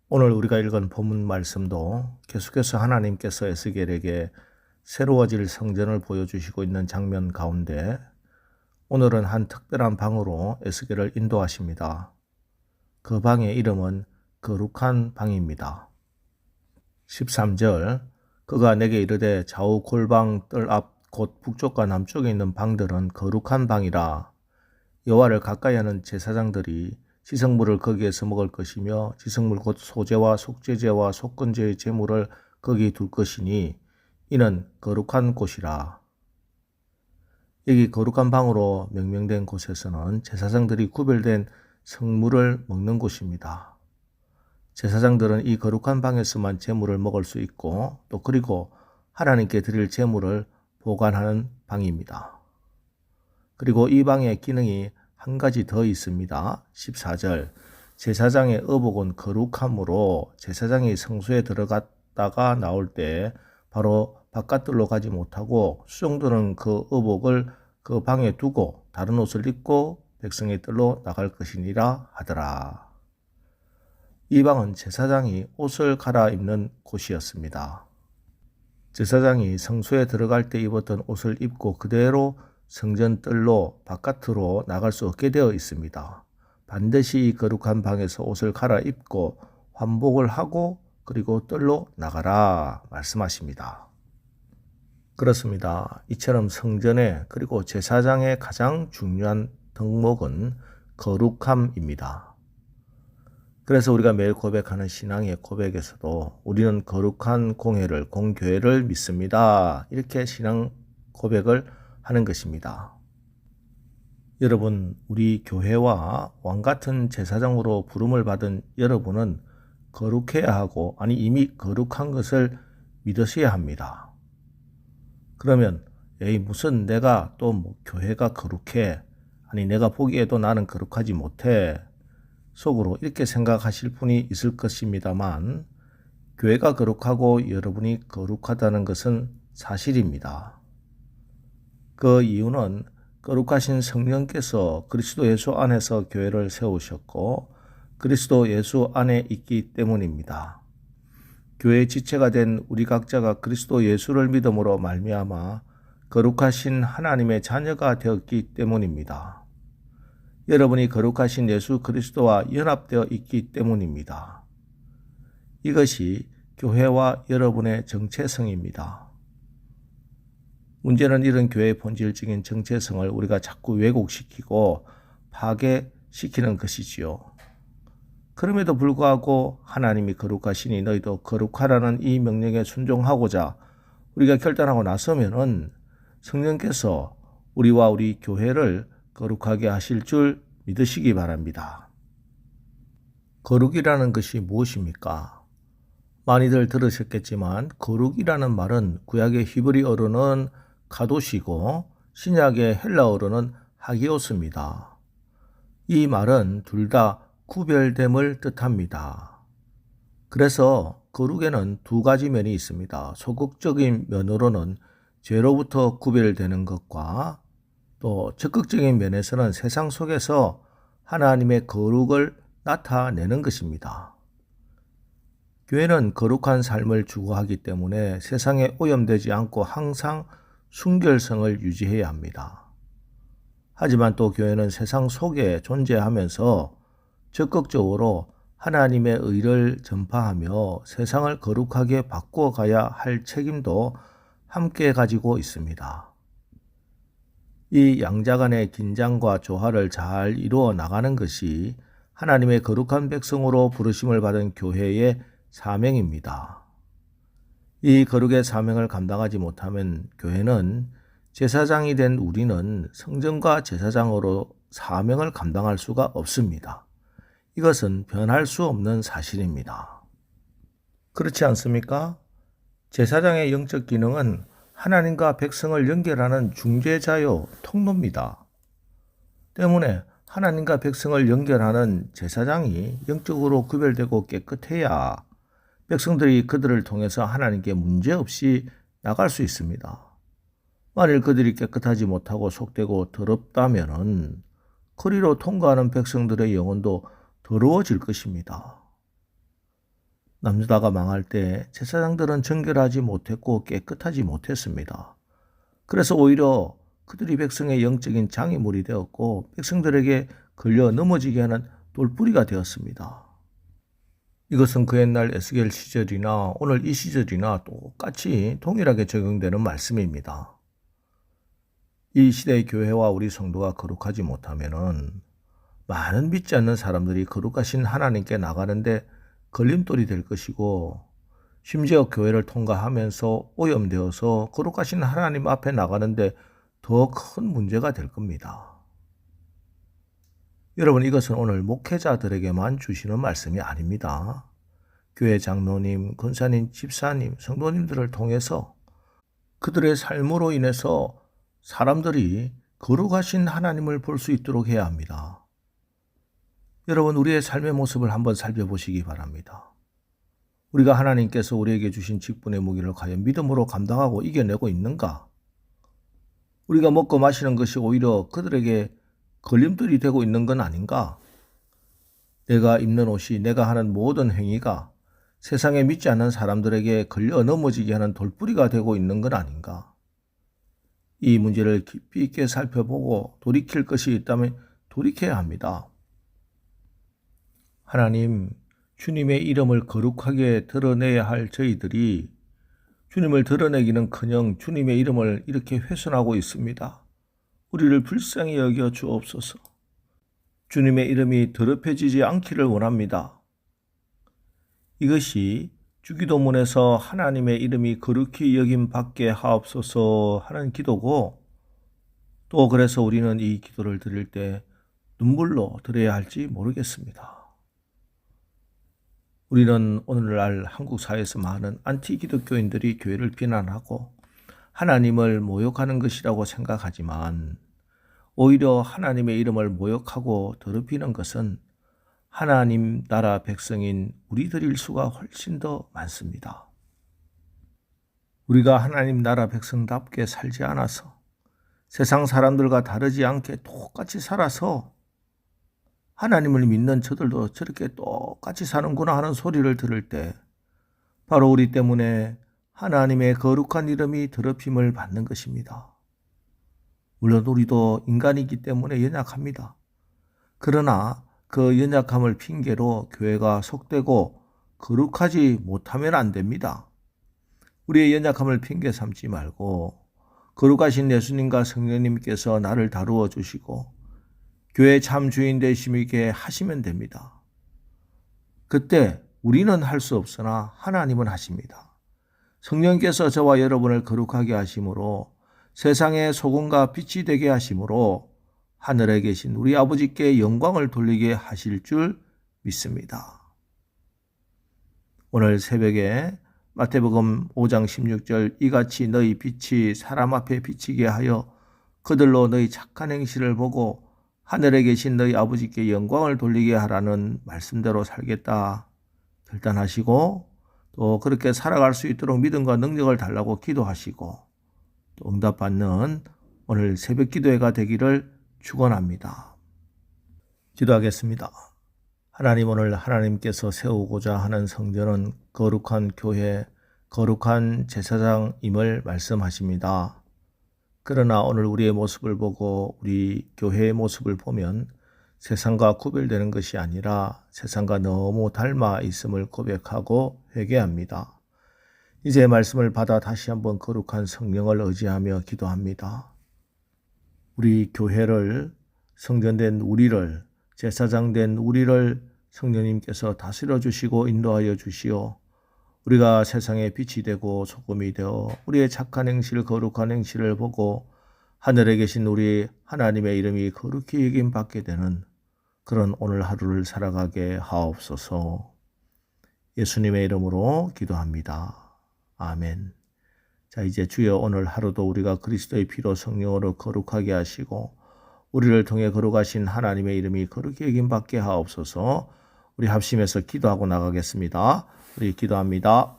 오늘 우리가 읽은 본문 말씀도 계속해서 하나님께서 에스겔에게 새로워질 성전을 보여주시고 있는 장면 가운데 오늘은 한 특별한 방으로 에스겔을 인도하십니다. 그 방의 이름은 거룩한 방입니다. 13절 그가 내게 이르되 좌우 골방 뜰 앞 곧 북쪽과 남쪽에 있는 방들은 거룩한 방이라. 여호와를 가까이 하는 제사장들이 지성물을 거기에서 먹을 것이며 지성물 곧 소제와 속죄제와 속건제의 제물을 거기 둘 것이니 이는 거룩한 곳이라. 여기 거룩한 방으로 명명된 곳에서는 제사장들이 구별된 성물을 먹는 곳입니다. 제사장들은 이 거룩한 방에서만 제물을 먹을 수 있고 또 그리고 하나님께 드릴 제물을 보관하는 방입니다. 그리고 이 방의 기능이 한 가지 더 있습니다. 14절 제사장의 의복은 거룩함으로 제사장이 성소에 들어갔다가 나올 때 바로 바깥들로 가지 못하고 수종들은 그 의복을 그 방에 두고 다른 옷을 입고 백성의 뜰로 나갈 것이니라 하더라. 이 방은 제사장이 옷을 갈아입는 곳이었습니다. 제사장이 성소에 들어갈 때 입었던 옷을 입고 그대로 성전 뜰로 바깥으로 나갈 수 없게 되어 있습니다. 반드시 이 거룩한 방에서 옷을 갈아입고 환복을 하고 그리고 뜰로 나가라 말씀하십니다. 그렇습니다. 이처럼 성전의 그리고 제사장의 가장 중요한 덕목은 거룩함입니다. 그래서 우리가 매일 고백하는 신앙의 고백에서도 우리는 거룩한 공교회를 믿습니다. 이렇게 신앙 고백을 하는 것입니다. 여러분, 우리 교회와 왕같은 제사장으로 부름을 받은 여러분은 거룩해야 하고 이미 거룩한 것을 믿으셔야 합니다. 그러면 무슨 내가 또 교회가 거룩해? 내가 보기에도 나는 거룩하지 못해. 속으로 이렇게 생각하실 분이 있을 것입니다만 교회가 거룩하고 여러분이 거룩하다는 것은 사실입니다. 그 이유는 거룩하신 성령께서 그리스도 예수 안에서 교회를 세우셨고 그리스도 예수 안에 있기 때문입니다. 교회의 지체가 된 우리 각자가 그리스도 예수를 믿음으로 말미암아 거룩하신 하나님의 자녀가 되었기 때문입니다. 여러분이 거룩하신 예수 그리스도와 연합되어 있기 때문입니다. 이것이 교회와 여러분의 정체성입니다. 문제는 이런 교회의 본질적인 정체성을 우리가 자꾸 왜곡시키고 파괴시키는 것이지요. 그럼에도 불구하고 하나님이 거룩하시니 너희도 거룩하라는 이 명령에 순종하고자 우리가 결단하고 나서면은 성령께서 우리와 우리 교회를 거룩하게 하실 줄 믿으시기 바랍니다. 거룩이라는 것이 무엇입니까? 많이들 들으셨겠지만 거룩이라는 말은 구약의 히브리어로는 카도시고 신약의 헬라어로는 하기오스입니다. 이 말은 둘 다 구별됨을 뜻합니다. 그래서 거룩에는 두 가지 면이 있습니다. 소극적인 면으로는 죄로부터 구별되는 것과 또 적극적인 면에서는 세상 속에서 하나님의 거룩을 나타내는 것입니다. 교회는 거룩한 삶을 추구하기 때문에 세상에 오염되지 않고 항상 순결성을 유지해야 합니다. 하지만 또 교회는 세상 속에 존재하면서 적극적으로 하나님의 의를 전파하며 세상을 거룩하게 바꾸어가야 할 책임도 함께 가지고 있습니다. 이 양자 간의 긴장과 조화를 잘 이루어 나가는 것이 하나님의 거룩한 백성으로 부르심을 받은 교회의 사명입니다. 이 거룩의 사명을 감당하지 못하면 교회는 제사장이 된 우리는 성전과 제사장으로 사명을 감당할 수가 없습니다. 이것은 변할 수 없는 사실입니다. 그렇지 않습니까? 제사장의 영적 기능은 하나님과 백성을 연결하는 중재자요 통로입니다. 때문에 하나님과 백성을 연결하는 제사장이 영적으로 구별되고 깨끗해야 백성들이 그들을 통해서 하나님께 문제없이 나갈 수 있습니다. 만일 그들이 깨끗하지 못하고 속되고 더럽다면 거리로 통과하는 백성들의 영혼도 더러워질 것입니다. 남유다가 망할 때 제사장들은 정결하지 못했고 깨끗하지 못했습니다. 그래서 오히려 그들이 백성의 영적인 장애물이 되었고 백성들에게 걸려 넘어지게 하는 돌뿌리가 되었습니다. 이것은 그 옛날 에스겔 시절이나 오늘 이 시절이나 똑같이 동일하게 적용되는 말씀입니다. 이 시대의 교회와 우리 성도가 거룩하지 못하면은 많은 믿지 않는 사람들이 거룩하신 하나님께 나가는데 걸림돌이 될 것이고, 심지어 교회를 통과하면서 오염되어서 거룩하신 하나님 앞에 나가는데 더 큰 문제가 될 겁니다. 여러분, 이것은 오늘 목회자들에게만 주시는 말씀이 아닙니다. 교회 장로님, 권사님, 집사님, 성도님들을 통해서 그들의 삶으로 인해서 사람들이 거룩하신 하나님을 볼 수 있도록 해야 합니다. 여러분, 우리의 삶의 모습을 한번 살펴보시기 바랍니다. 우리가 하나님께서 우리에게 주신 직분의 무기를 과연 믿음으로 감당하고 이겨내고 있는가? 우리가 먹고 마시는 것이 오히려 그들에게 걸림돌이 되고 있는 건 아닌가? 내가 입는 옷이, 내가 하는 모든 행위가 세상에 믿지 않는 사람들에게 걸려 넘어지게 하는 돌뿌리가 되고 있는 건 아닌가? 이 문제를 깊이 있게 살펴보고 돌이킬 것이 있다면 돌이켜야 합니다. 하나님, 주님의 이름을 거룩하게 드러내야 할 저희들이 주님을 드러내기는커녕 주님의 이름을 이렇게 훼손하고 있습니다. 우리를 불쌍히 여겨 주옵소서. 주님의 이름이 더럽혀지지 않기를 원합니다. 이것이 주기도문에서 하나님의 이름이 거룩히 여김 받게 하옵소서 하는 기도고, 또 그래서 우리는 이 기도를 드릴 때 눈물로 드려야 할지 모르겠습니다. 우리는 오늘날 한국 사회에서 많은 안티 기독교인들이 교회를 비난하고 하나님을 모욕하는 것이라고 생각하지만, 오히려 하나님의 이름을 모욕하고 더럽히는 것은 하나님 나라 백성인 우리들일 수가 훨씬 더 많습니다. 우리가 하나님 나라 백성답게 살지 않아서 세상 사람들과 다르지 않게 똑같이 살아서 하나님을 믿는 저들도 저렇게 똑같이 사는구나 하는 소리를 들을 때 바로 우리 때문에 하나님의 거룩한 이름이 더럽힘을 받는 것입니다. 물론 우리도 인간이기 때문에 연약합니다. 그러나 그 연약함을 핑계로 교회가 속되고 거룩하지 못하면 안 됩니다. 우리의 연약함을 핑계 삼지 말고 거룩하신 예수님과 성령님께서 나를 다루어 주시고 교회 참 주인 되심있게 하시면 됩니다. 그때 우리는 할 수 없으나 하나님은 하십니다. 성령께서 저와 여러분을 거룩하게 하심으로 세상의 소금과 빛이 되게 하심으로 하늘에 계신 우리 아버지께 영광을 돌리게 하실 줄 믿습니다. 오늘 새벽에 마태복음 5장 16절 이같이 너희 빛이 사람 앞에 비치게 하여 그들로 너희 착한 행실을 보고 하늘에 계신 너희 아버지께 영광을 돌리게 하라는 말씀대로 살겠다 결단하시고, 또 그렇게 살아갈 수 있도록 믿음과 능력을 달라고 기도하시고 또 응답받는 오늘 새벽 기도회가 되기를 축원합니다. 기도하겠습니다. 하나님, 오늘 하나님께서 세우고자 하는 성전은 거룩한 교회, 거룩한 제사장임을 말씀하십니다. 그러나 오늘 우리의 모습을 보고 우리 교회의 모습을 보면 세상과 구별되는 것이 아니라 세상과 너무 닮아 있음을 고백하고 회개합니다. 이제 말씀을 받아 다시 한번 거룩한 성령을 의지하며 기도합니다. 우리 교회를, 성전된 우리를, 제사장된 우리를 성령님께서 다스려 주시고 인도하여 주시오. 우리가 세상의 빛이 되고 소금이 되어 우리의 착한 행실, 거룩한 행실을 보고 하늘에 계신 우리 하나님의 이름이 거룩히 여김 받게 되는 그런 오늘 하루를 살아가게 하옵소서. 예수님의 이름으로 기도합니다. 아멘. 자, 이제 주여, 오늘 하루도 우리가 그리스도의 피로 성령으로 거룩하게 하시고 우리를 통해 거룩하신 하나님의 이름이 거룩히 여김 받게 하옵소서. 우리 합심해서 기도하고 나가겠습니다. 우리 기도합니다.